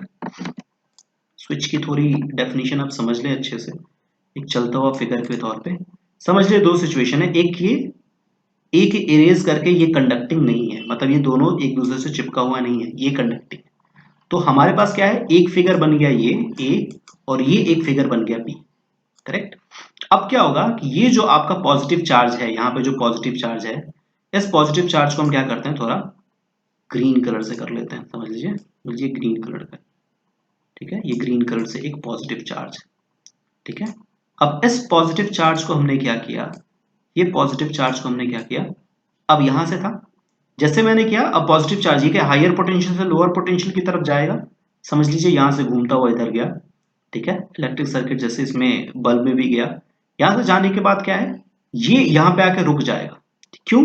स्विच की थोड़ी डेफिनेशन आप समझ लें अच्छे से, एक चलता हुआ फिगर के तौर पे समझ ले। दो सिचुएशन है, एक ये, एक इरेज करके ये कंडक्टिंग नहीं है, मतलब ये दोनों एक दूसरे से चिपका हुआ नहीं है, ये कंडक्टिंग। तो हमारे पास क्या है, एक फिगर बन गया ये ए और ये एक फिगर बन गया बी, करेक्ट। अब क्या होगा कि ये जो आपका पॉजिटिव चार्ज है, यहाँ पे जो पॉजिटिव चार्ज है, इस पॉजिटिव चार्ज को हम क्या करते हैं, थोड़ा ग्रीन कलर से कर लेते हैं, समझ लीजिए, ये ग्रीन कलर का, ठीक है। ये ग्रीन कलर से एक पॉजिटिव चार्ज, ठीक है। अब इस पॉजिटिव चार्ज को हमने क्या किया, ये पॉजिटिव चार्ज को हमने क्या किया, अब यहां से था, जैसे मैंने किया, अब पॉजिटिव चार्ज ये क्या हायर पोटेंशियल से लोअर पोटेंशियल की तरफ जाएगा, समझ लीजिए यहां से घूमता हुआ इधर गया, ठीक है। इलेक्ट्रिक सर्किट जैसे इसमें बल्ब में भी गया, यहां से जाने के बाद क्या है, ये यहां पे आके रुक जाएगा। क्यों,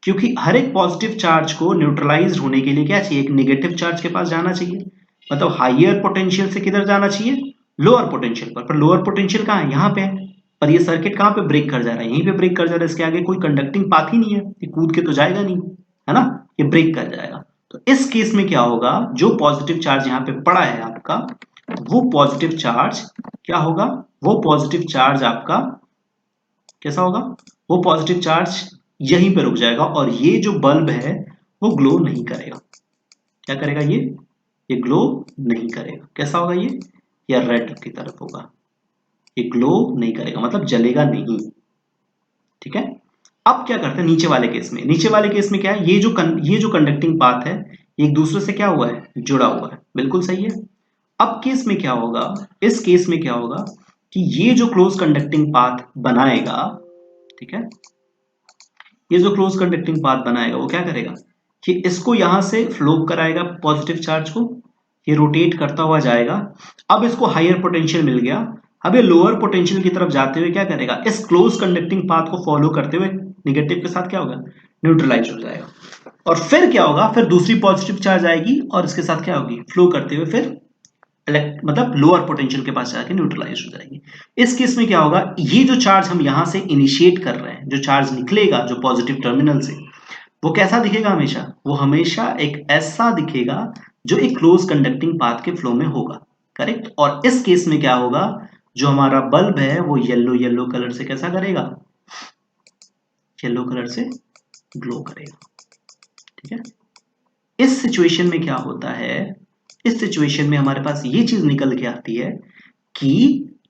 क्योंकि हर एक पॉजिटिव चार्ज को न्यूट्रलाइज होने के लिए क्या चाहिए, एक नेगेटिव चार्ज के पास जाना चाहिए, मतलब हाइयर पोटेंशियल से किधर जाना चाहिए, लोअर पोटेंशियल पर लोअर पोटेंशियल कहाँ है, यहाँ पे है। पर ये सर्किट कहाँ पे ब्रेक कर जा रहा है, यहीं पे ब्रेक कर जा रहा है, इसके आगे कोई कंडक्टिंग पाथ ही नहीं है, ये कूद के तो जाएगा नहीं, है ना, ये ब्रेक कर जाएगा। तो इस केस में क्या होगा, जो पॉजिटिव चार्ज यहाँ पे पड़ा है आपका, वो पॉजिटिव चार्ज क्या होगा, वो पॉजिटिव चार्ज आपका कैसा होगा, वो पॉजिटिव चार्ज यहीं पे रुक जाएगा और ये जो बल्ब है वो ग्लो नहीं करेगा। क्या करेगा ये ग्लो नहीं करेगा। कैसा होगा ये रेड की तरफ होगा, ये ग्लो नहीं करेगा, मतलब जलेगा नहीं, ठीक है। अब क्या करते हैं नीचे वाले केस में, नीचे वाले केस में क्या है, ये जो कंडक्टिंग पाथ है एक दूसरे से क्या हुआ है, जुड़ा हुआ है, बिल्कुल सही है। अब केस में क्या होगा, इस केस में क्या होगा कि ये जो क्लोज कंडक्टिंग पाथ बनाएगा, ठीक है, ये जो क्लोज कंडक्टिंग पाथ बनाएगा वो क्या करेगा कि इसको यहां से फ्लो कराएगा पॉजिटिव चार्ज को, ये रोटेट करता हुआ जाएगा। अब इसको हायर पोटेंशियल मिल गया, अब ये लोअर पोटेंशियल की तरफ जाते हुए क्या करेगा, इस क्लोज कंडक्टिंग पाथ को फॉलो करते हुए निगेटिव के साथ क्या होगा, न्यूट्रलाइज हो जाएगा। और फिर क्या होगा, फिर दूसरी पॉजिटिव चार्ज आएगी और इसके साथ क्या होगी, फ्लो करते हुए फिर मतलब लोअर पोटेंशियल के पास जाके न्यूट्रलाइज हो जाएगी। इस केस में क्या होगा, ये जो चार्ज हम यहां से इनिशिएट कर रहे हैं, जो चार्ज निकलेगा जो पॉजिटिव टर्मिनल से, वो कैसा दिखेगा हमेशा, वो हमेशा एक ऐसा दिखेगा जो एक क्लोज कंडक्टिंग पाथ के फ्लो में होगा, करेक्ट। और इस केस में क्या होगा, जो हमारा बल्ब है वो येलो येलो कलर से कैसा करेगा, येलो कलर से ग्लो करेगा, ठीक है। इस सिचुएशन में क्या होता है, इस सिचुएशन में हमारे पास ये चीज निकल के आती है कि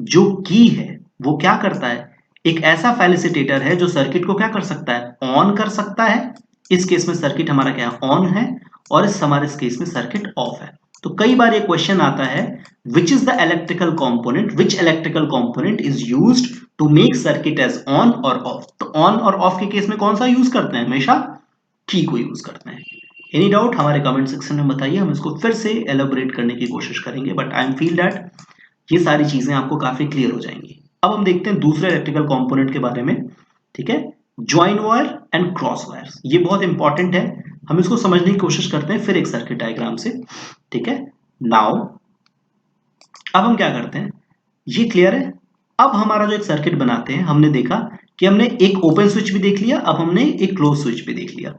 जो की है वो क्या करता है, एक ऐसा फेलिसिटेटर है जो सर्किट को क्या कर सकता है, ऑन कर सकता है। इस केस में सर्किट हमारा क्या है, ऑन है, और हमारे इस केस में सर्किट ऑफ है। तो कई बार ये क्वेश्चन आता है, which is the electrical component, which electrical component is used to make circuit as on और ऑफ। तो ऑन और ऑफ के केस में कौन सा यूज करते हैं, हमेशा की को यूज करते हैं। एनी डाउट हमारे कमेंट सेक्शन में बताइए, हम इसको फिर से एलोबरेट करने की कोशिश करेंगे, but I am feel that ये सारी चीजें आपको काफी क्लियर हो जाएंगी। अब हम देखते हैं दूसरे इलेक्ट्रिकल कंपोनेंट के बारे में, ठीक है, join wire and cross wire. ये बहुत इंपॉर्टेंट है, हम इसको समझने की कोशिश करते हैं फिर एक सर्किट डायग्राम से, ठीक है। नाउ अब हम क्या करते हैं, ये क्लियर है। अब हमारा जो एक सर्किट बनाते हैं, हमने देखा कि हमने एक ओपन स्विच भी देख लिया, अब हमने एक क्लोज स्विच भी देख लिया।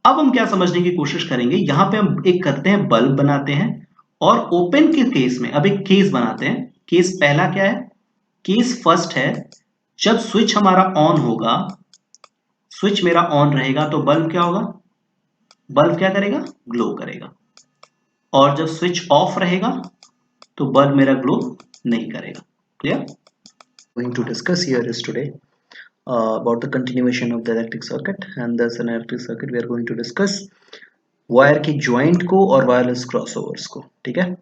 अब हम क्या समझने की कोशिश करेंगे, यहां पे हम एक करते हैं बल्ब बनाते हैं, और ओपन के केस में अब एक केस बनाते हैं। केस पहला क्या है, केस फर्स्ट है, जब स्विच हमारा ऑन होगा, स्विच मेरा ऑन रहेगा तो बल्ब क्या होगा, बल्ब क्या करेगा, ग्लो करेगा। और जब स्विच ऑफ रहेगा तो बल्ब मेरा ग्लो नहीं करेगा। Clear? Going to discuss here is today about the continuation of the electric circuit, and thus in electric circuit we are going to discuss wire की ज्वाइंट को और वायरलेस क्रॉसओवर्स को। ठीक है,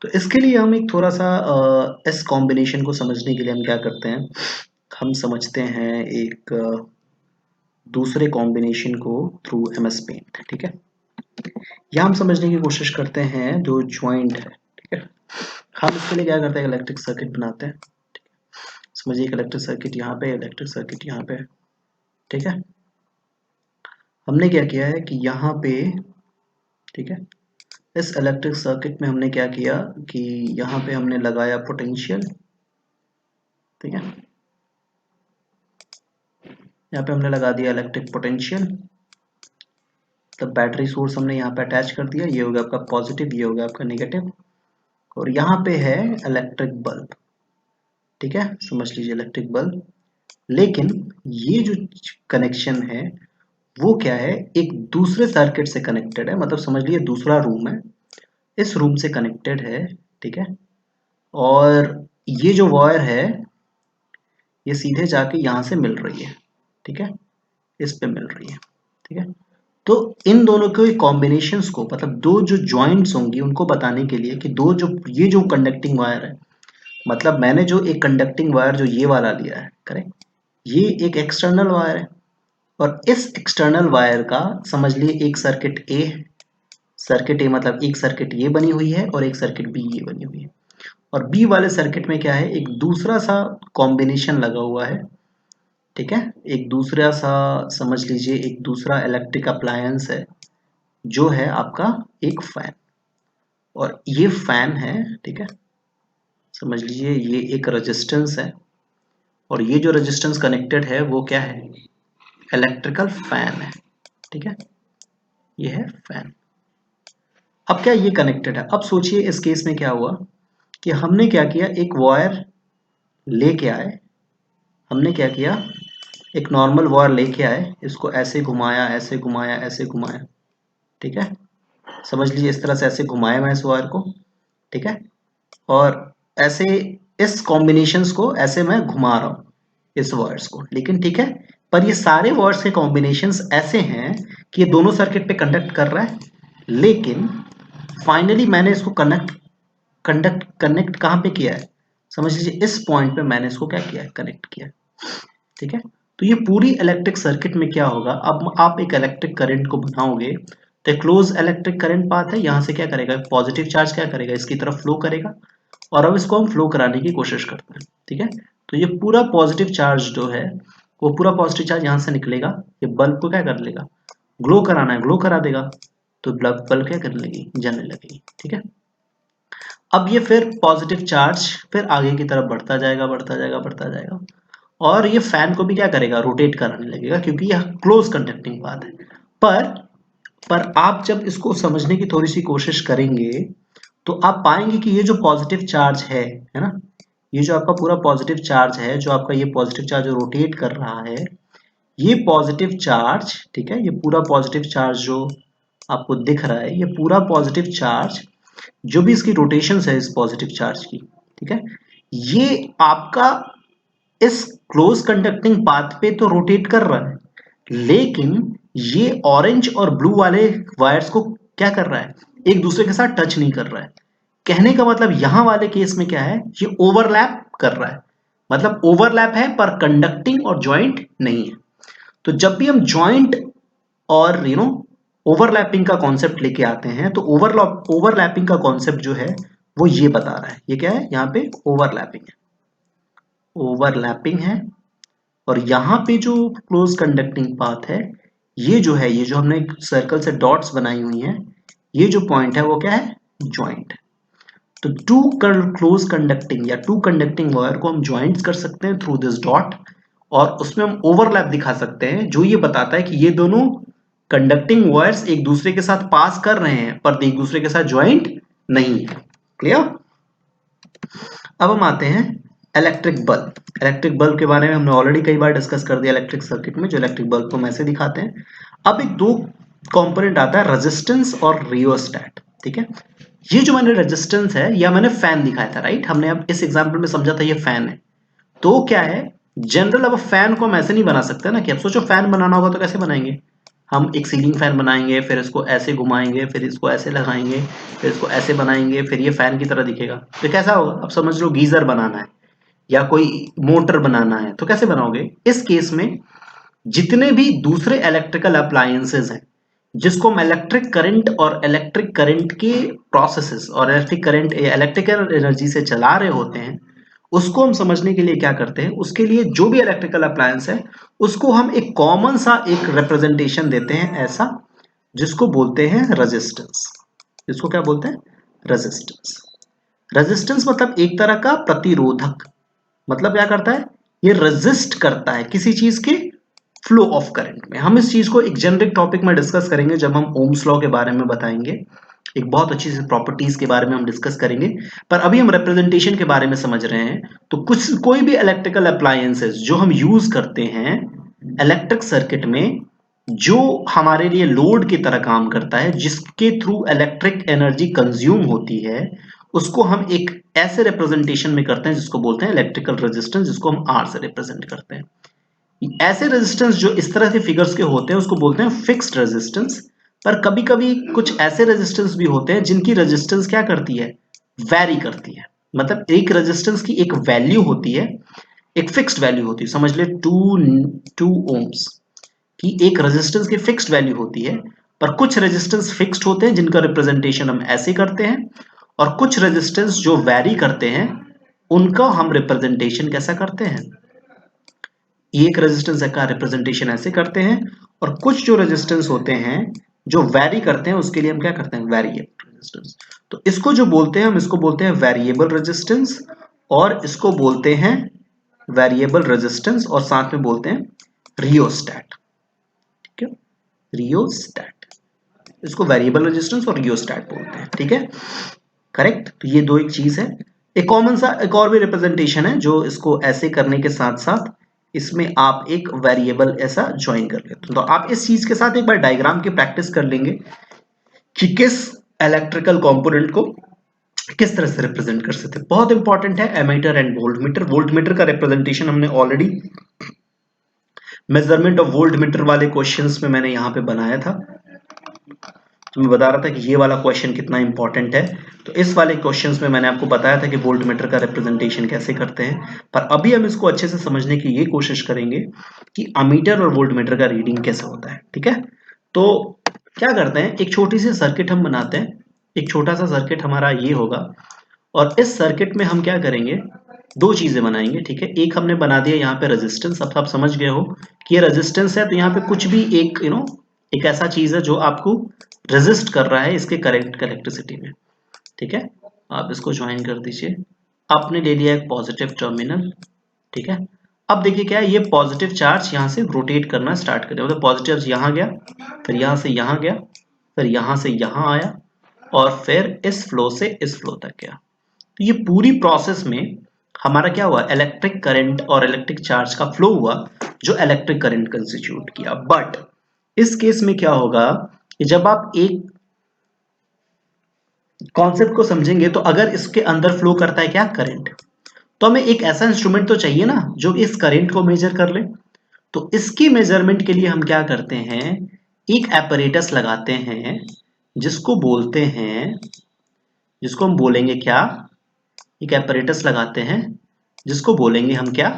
तो इसके लिए हम एक थोड़ा सा इस कॉम्बिनेशन को समझने के लिए हम क्या करते हैं, हम समझते हैं एक दूसरे कॉम्बिनेशन को थ्रू एमएस पेंट। ठीक है, यह हम समझने की कोशिश करते हैं जो ज्वाइंट है। ठीक है, हम इसके लिए क्या करते हैं, इलेक्ट्रिक सर्किट बनाते हैं। समझिए एक इलेक्ट्रिक सर्किट यहाँ पे, इलेक्ट्रिक सर्किट यहाँ पे। ठीक है, हमने क्या किया है कि यहाँ पे, ठीक है, इस इलेक्ट्रिक सर्किट में हमने क्या किया कि यहाँ पे हमने लगाया पोटेंशियल। ठीक है, यहाँ पे हमने लगा दिया इलेक्ट्रिक पोटेंशियल, तो बैटरी सोर्स हमने यहाँ पे अटैच कर दिया, ये हो गया आपका पॉजिटिव, ये हो गया आपका नेगेटिव, और यहाँ पे है इलेक्ट्रिक बल्ब। ठीक है, समझ लीजिए इलेक्ट्रिक बल्ब। लेकिन ये जो कनेक्शन है वो क्या है, एक दूसरे सर्किट से कनेक्टेड है, मतलब समझ लीजिए दूसरा रूम है, इस रूम से कनेक्टेड है। ठीक है, और ये जो वायर है ये सीधे जाके यहाँ से मिल रही है। ठीक है, इस पे मिल रही है। ठीक है, तो इन दोनों के कॉम्बिनेशंस को, मतलब दो जो जॉइंट्स होंगी उनको बताने के लिए कि दो जो ये जो कंडक्टिंग वायर है, मतलब मैंने जो एक कंडक्टिंग वायर जो ये वाला लिया है, करेक्ट, ये एक एक्सटर्नल वायर है, और इस एक्सटर्नल वायर का समझ लिए एक सर्किट ए है। सर्किट ए मतलब एक सर्किट ये बनी हुई है और एक सर्किट बी ये बनी हुई है, और बी वाले सर्किट में क्या है, एक दूसरा सा कॉम्बिनेशन लगा हुआ है। ठीक है, एक दूसरा सा, समझ लीजिए एक दूसरा इलेक्ट्रिक अप्लायंस है जो है आपका एक फैन, और ये फैन है। ठीक है, समझ लीजिए ये एक रेजिस्टेंस है, और ये जो रेजिस्टेंस कनेक्टेड है वो क्या है, इलेक्ट्रिकल फैन है। ठीक है, ये है फैन। अब क्या ये कनेक्टेड है, अब सोचिए इस केस में क्या हुआ कि हमने क्या किया, एक वायर लेके आए, हमने क्या किया, एक नॉर्मल वायर लेके आए, इसको ऐसे घुमाया, ऐसे घुमाया, ऐसे घुमाया। ठीक है, समझ लीजिए इस तरह से ऐसे घुमाया मैं इस वायर को। ठीक है, और ऐसे इस कॉम्बिनेशंस को ऐसे मैं घुमा रहा हूँ इस वायर्स को, लेकिन ठीक है, पर ये सारे वायर्स के कॉम्बिनेशंस ऐसे हैं कि ये दोनों सर्किट पे कंडक्ट कर रहा है, लेकिन फाइनली मैंने इसको कनेक्ट कहाँ पे किया है, समझ लीजिए इस पॉइंट पे मैंने इसको क्या किया है, कनेक्ट किया है। ठीक है, तो ये पूरी इलेक्ट्रिक सर्किट में क्या होगा, अब आप एक इलेक्ट्रिक करंट को बनाओगे तो क्लोज इलेक्ट्रिक करंट पाथ है, यहाँ से क्या करेगा, पॉजिटिव चार्ज क्या करेगा, इसकी तरफ फ्लो करेगा, और अब इसको हम फ्लो कराने की कोशिश करते हैं। ठीक है, तो ये पूरा पॉजिटिव चार्ज जो है, वो पूरा पॉजिटिव चार्ज यहाँ से निकलेगा, ये बल्ब को क्या कर लेगा, ग्लो कराना है, ग्लो करा देगा, तो बल्ब क्या करने लगी, जलने लगेगी। ठीक है, अब ये फिर पॉजिटिव चार्ज फिर आगे की तरफ बढ़ता जाएगा, बढ़ता जाएगा, बढ़ता जाएगा, और ये फैन को भी क्या करेगा, रोटेट कराने लगेगा, क्योंकि यह क्लोज कंडक्टिंग पाथ है। पर आप जब इसको समझने की थोड़ी सी कोशिश करेंगे तो आप पाएंगे कि ये जो पॉजिटिव चार्ज है ना, ये जो आपका पूरा पॉजिटिव चार्ज है, जो आपका ये पॉजिटिव चार्ज रोटेट कर रहा है, ये पॉजिटिव चार्ज, ठीक है, ये पूरा पॉजिटिव चार्ज जो आपको दिख रहा है, ये पूरा पॉजिटिव चार्ज जो भी इसकी रोटेशन है इस पॉजिटिव चार्ज की, ठीक है, ये आपका इस क्लोज कंडक्टिंग पाथ पे तो रोटेट कर रहा है, लेकिन ये ऑरेंज और ब्लू वाले वायर्स को क्या कर रहा है, एक दूसरे के साथ टच नहीं कर रहा है। कहने का मतलब यहां वाले केस में क्या है, ये ओवरलैप कर रहा है, मतलब ओवरलैप है पर कंडक्टिंग और ज्वाइंट नहीं है। तो जब भी हम ज्वाइंट और ओवरलैपिंग का कॉन्सेप्ट लेके आते हैं, तो ओवरलैपिंग का कॉन्सेप्ट जो है वो ये बता रहा है, ये क्या है, यहाँ पे ओवरलैपिंग है, ओवरलैपिंग है। और यहाँ पे जो क्लोज कंडक्टिंग पाथ है, ये जो है, ये जो हमने सर्कल से डॉट्स बनाई हुई हैं, ये जो पॉइंट है वो क्या है, ज्वाइंट है। तो टू क्लोज कंडक्टिंग या टू कंडक्टिंग वायर को हम ज्वाइंट्स कर सकते हैं थ्रू दिस डॉट, और उसमें हम ओवरलैप दिखा सकते हैं, जो ये बताता है कि ये दोनों कंडक्टिंग वायर्स एक दूसरे के साथ पास कर रहे हैं पर एक दूसरे के साथ ज्वाइंट नहीं है। क्लियर? अब हम आते हैं इलेक्ट्रिक बल्ब। इलेक्ट्रिक बल्ब के बारे में हमने ऑलरेडी कई बार डिस्कस कर दिया इलेक्ट्रिक सर्किट में, जो इलेक्ट्रिक बल्ब को हम ऐसे दिखाते हैं। अब एक दो कंपोनेंट आता है, रेजिस्टेंस और रियोस्टैट। ठीक है, ये जो मैंने रेजिस्टेंस है या मैंने फैन दिखाया था, राइट, हमने अब इस एग्जांपल में समझा था ये फैन है। तो क्या है, जनरल अब फैन को हम ऐसे नहीं बना सकते ना, कि अब सोचो फैन बनाना होगा तो कैसे बनाएंगे, हम एक सीलिंग फैन बनाएंगे, फिर इसको ऐसे घुमाएंगे, फिर इसको ऐसे लगाएंगे, फिर इसको ऐसे बनाएंगे, फिर ये फैन की तरह दिखेगा, तो कैसा होगा। अब समझ लो गीजर बनाना है या कोई मोटर बनाना है, तो कैसे बनाओगे। इस केस में जितने भी दूसरे इलेक्ट्रिकल अप्लायंसेस हैं, जिसको हम इलेक्ट्रिक करंट और इलेक्ट्रिक करंट के प्रोसेसेस और इलेक्ट्रिक करंट इलेक्ट्रिकल एनर्जी से चला रहे होते हैं, उसको हम समझने के लिए क्या करते हैं, उसके लिए जो भी इलेक्ट्रिकल अप्लायंस है उसको हम एक कॉमन सा एक रिप्रेजेंटेशन देते हैं ऐसा, जिसको बोलते हैं रेजिस्टेंस। जिसको क्या बोलते हैं, रेजिस्टेंस। रेजिस्टेंस मतलब एक तरह का प्रतिरोधक, मतलब क्या करता है, ये रेजिस्ट करता है किसी चीज के फ्लो ऑफ करंट में। हम इस चीज को एक जेनरिक टॉपिक में डिस्कस करेंगे जब हम ओम्स लॉ के बारे में बताएंगे, एक बहुत अच्छी सी प्रॉपर्टीज के बारे में हम डिस्कस करेंगे, पर अभी हम रिप्रेजेंटेशन के बारे में समझ रहे हैं। तो कोई भी इलेक्ट्रिकल अप्लायंसेस जो हम यूज करते हैं इलेक्ट्रिक सर्किट में, जो हमारे लिए लोड की तरह काम करता है, जिसके थ्रू इलेक्ट्रिक एनर्जी कंज्यूम होती है, उसको हम एक ऐसे रिप्रेजेंटेशन में करते हैं जिसको बोलते हैं इलेक्ट्रिकल रेजिस्टेंस, जिसको हम आर से रिप्रेजेंट करते हैं। ऐसे रेजिस्टेंस जो इस तरह के फिगर्स के होते हैं उसको बोलते हैं फिक्स्ड रेजिस्टेंस। पर कभी कभी कुछ ऐसे रेजिस्टेंस भी होते हैं जिनकी रेजिस्टेंस क्या करती है, वैरी करती है। मतलब एक रेजिस्टेंस की एक वैल्यू होती है, एक फिक्स्ड वैल्यू होती है, समझ ले 2 ओम्स की एक रेजिस्टेंस की फिक्स्ड वैल्यू होती है। पर कुछ रेजिस्टेंस फिक्स्ड होते हैं जिनका रिप्रेजेंटेशन हम ऐसे करते हैं, और कुछ रेजिस्टेंस जो वैरी करते हैं उनका हम रिप्रेजेंटेशन कैसा करते हैं, एक रेजिस्टेंस का रिप्रेजेंटेशन ऐसे करते हैं। और कुछ जो रेजिस्टेंस होते हैं जो वैरी करते हैं उसके लिए हम क्या करते हैं, वेरिएबल रेजिस्टेंस। तो इसको जो बोलते हैं हम इसको बोलते हैं वेरिएबल रेजिस्टेंस, और इसको बोलते हैं वेरिएबल रेजिस्टेंस, और साथ में बोलते हैं रियोस्टैट। ठीक है, रियोस्टैट, इसको वेरिएबल रेजिस्टेंस और रियोस्टैट बोलते हैं। ठीक है, करेक्ट। तो ये दो एक चीज है। एक कॉमन सा एक और भी रिप्रेजेंटेशन है जो इसको ऐसे करने के साथ साथ इसमें आप एक वेरिएबल ऐसा ज्वाइन कर लेते हो। तो आप इस चीज के साथ एक बार डायग्राम की प्रैक्टिस कर लेंगे कि किस इलेक्ट्रिकल कंपोनेंट को किस तरह से रिप्रेजेंट कर सकते हैं। बहुत इंपॉर्टेंट है एमीटर एंड वोल्टमीटर। वोल्टमीटर का रिप्रेजेंटेशन हमने ऑलरेडी मेजरमेंट ऑफ वोल्टमीटर वाले क्वेश्चंस में मैंने यहां पे बनाया था, तो मैं बता रहा था कि ये वाला क्वेश्चन कितना इंपॉर्टेंट है। तो इस वाले क्वेश्चंस में मैंने आपको बताया था कि वोल्टमीटर का रिप्रेजेंटेशन कैसे करते हैं। पर अभी हम इसको अच्छे से समझने की ये कोशिश करेंगे कि अमीटर और वोल्टमीटर का रीडिंग कैसे होता है। ठीक है, तो क्या करते हैं, एक छोटी सी सर्किट हम बनाते हैं। एक छोटा सा सर्किट हमारा ये होगा, और इस सर्किट में हम क्या करेंगे, दो चीजें बनाएंगे। ठीक है, एक हमने बना दिया यहाँ पे रेजिस्टेंस। अब आप समझ गए हो कि ये रेजिस्टेंस है, तो यहाँ पे कुछ भी एक एक ऐसा चीज है जो आपको रेजिस्ट कर रहा है इसके करेक्ट इलेक्ट्रिसिटी में। ठीक है, आप इसको ज्वाइन कर दीजिए। आपने ले लिया एक पॉजिटिव टर्मिनल। ठीक है, अब देखिए क्या है, ये पॉजिटिव चार्ज यहाँ से रोटेट करना स्टार्ट करेगा। मतलब पॉजिटिव यहाँ गया, फिर यहाँ से यहाँ गया, फिर यहाँ से यहाँ आया, और फिर इस फ्लो से इस फ्लो तक गया। तो ये पूरी प्रोसेस में हमारा क्या हुआ, इलेक्ट्रिक करंट और इलेक्ट्रिक चार्ज का फ्लो हुआ, जो इलेक्ट्रिक करंट कंस्टिट्यूट किया। बट इस केस में क्या होगा कि जब आप एक कॉन्सेप्ट को समझेंगे, तो अगर इसके अंदर फ्लो करता है क्या, करंट, तो हमें एक ऐसा इंस्ट्रूमेंट तो चाहिए ना जो इस करंट को मेजर कर ले। तो इसकी मेजरमेंट के लिए हम क्या करते हैं, एक एपरेटस लगाते हैं जिसको बोलते हैं, जिसको हम बोलेंगे क्या, एक एपरेटस लगाते हैं जिसको बोलेंगे हम क्या,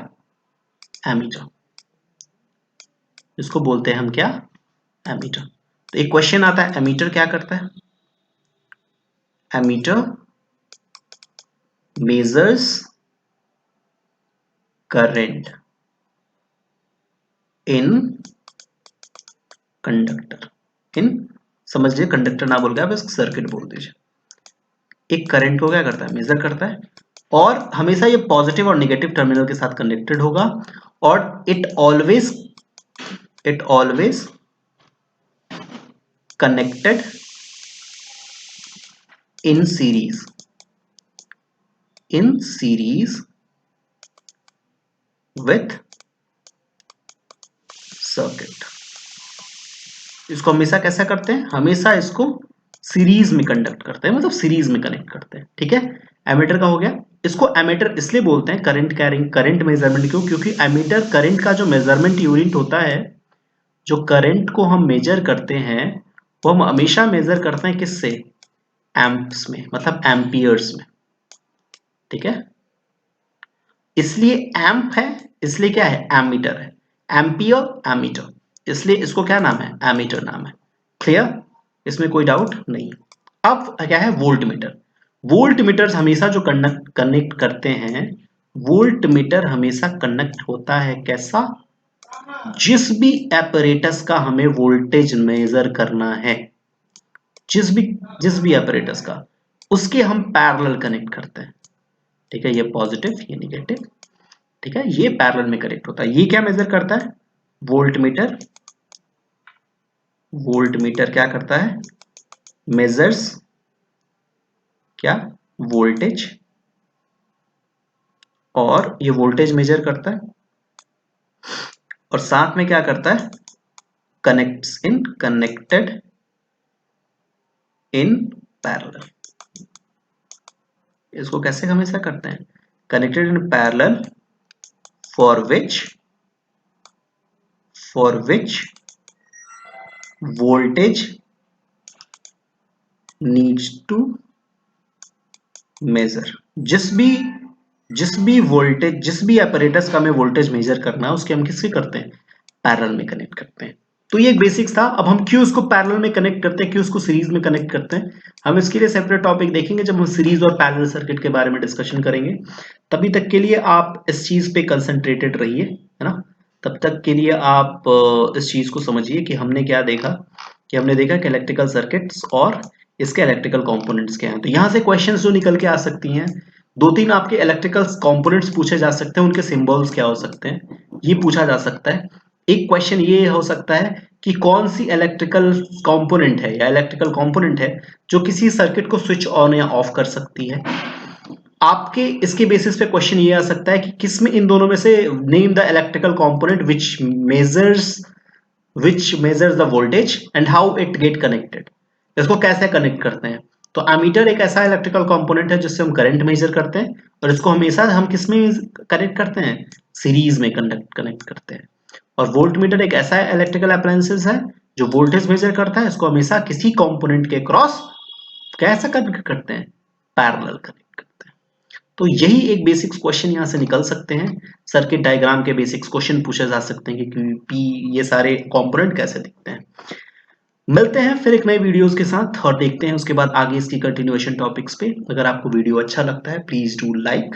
एमीटर, जिसको बोलते हैं हम क्या, एमीटर। तो एक क्वेश्चन आता है, एमीटर क्या करता है, ammeter measures current in conductor, in, समझ लीजिए कंडक्टर ना बोल के आप इसको सर्किट बोल दीजिए। एक करंट को क्या करता है, मेजर करता है, और हमेशा ये पॉजिटिव और नेगेटिव टर्मिनल के साथ कनेक्टेड होगा, और it always connected in series with circuit. इसको हमेशा कैसा करते हैं, हमेशा इसको सीरीज में कंडक्ट करते हैं, मतलब सीरीज में कनेक्ट करते हैं, ठीक है। एमीटर का हो गया। इसको एमीटर इसलिए बोलते हैं करंट कैरिंग, करंट मेजरमेंट क्यों, क्योंकि एमीटर करंट का जो मेजरमेंट यूनिट होता है, जो करंट को हम मेजर करते हैं वो हम हमेशा मेजर करते हैं किससे, एम्प्स में, मतलब एम्पियर्स में, ठीक है। इसलिए एम्प है, इसलिए क्या है, एमीटर है, एम्पियर एमीटर, इसलिए इसको क्या नाम है, एमीटर नाम है। क्लियर, इसमें कोई डाउट नहीं। अब क्या है, वोल्ट मीटर। वोल्ट मीटर हमेशा जो कनेक्ट करते हैं, वोल्ट मीटर हमेशा कनेक्ट होता है कैसा, जिस भी एपरेटस का हमें वोल्टेज मेजर करना है, जिस भी एपरेटस का, उसके हम पैरेलल कनेक्ट करते हैं, ठीक है। ये पॉजिटिव, ये नेगेटिव, ठीक है, ये पैरेलल में कनेक्ट होता है। ये क्या मेजर करता है, वोल्ट मीटर। वोल्ट मीटर क्या करता है, मेजर्स क्या, वोल्टेज, और ये वोल्टेज मेजर करता है, और साथ में क्या करता है, कनेक्टेड इन पैरेलल। इसको कैसे हमेशा करते हैं, connected in parallel for which voltage needs to measure। जिस भी वोल्टेज, जिस भी apparatus का हमें वोल्टेज मेजर करना है, उसके हम किससे करते हैं, पैरेलल में कनेक्ट करते हैं। तो ये एक बेसिक्स था। अब हम क्यों उसको पैरेलल में कनेक्ट करते हैं, क्यों उसको सीरीज में कनेक्ट करते हैं, हम इसके लिए सेपरेट टॉपिक देखेंगे जब हम सीरीज और पैरेलल सर्किट के बारे में डिस्कशन करेंगे। तभी तक के लिए आप इस चीज पे कंसंट्रेटेड रहिए, है ना। तब तक के लिए आप इस चीज को समझिए कि हमने क्या देखा, कि हमने देखा कि इलेक्ट्रिकल सर्किट्स और इसके इलेक्ट्रिकल कंपोनेंट्स क्या हैं। तो यहाँ से क्वेश्चंस जो निकल के आ सकती हैं, 2-3 आपके इलेक्ट्रिकल कंपोनेंट्स पूछे जा सकते हैं, उनके सिंबल्स क्या हो सकते हैं, ये पूछा जा सकता है। एक क्वेश्चन ये हो सकता है कि कौन सी इलेक्ट्रिकल कंपोनेंट है या इलेक्ट्रिकल कंपोनेंट है जो किसी सर्किट को स्विच ऑन या ऑफ कर सकती है। आपके इसके बेसिस पे क्वेश्चन ये आ सकता है कि किसमें इन दोनों में से name the electrical component which measures the voltage and how it get connected। इसको कैसे कनेक्ट करते हैं। तो एमीटर एक ऐसा इलेक्ट्रिकल कंपोनेंट है जिससे हम करंट मेजर करते हैं, और इसको हमेशा हम किस में कनेक्ट करते हैं, सीरीज में कनेक्ट करते हैं। और वोल्ट मीटर एक ऐसा इलेक्ट्रिकल अप्लायंसेस है जो वोल्टेज मेजर करता है, इसको हमेशा किसी कंपोनेंट के क्रॉस कैसे कनेक्ट करते हैं, पैरेलल कनेक्ट करते हैं। तो यही एक बेसिक्स क्वेश्चन यहाँ से निकल सकते हैं। सर्किट डायग्राम के बेसिक्स क्वेश्चन पूछे जा सकते हैं कि ये सारे कंपोनेंट कैसे दिखते हैं। मिलते हैं फिर एक नए वीडियोस के साथ और देखते हैं उसके बाद आगे इसकी कंटिन्यूएशन टॉपिक्स पे। अगर आपको वीडियो अच्छा लगता है प्लीज डू लाइक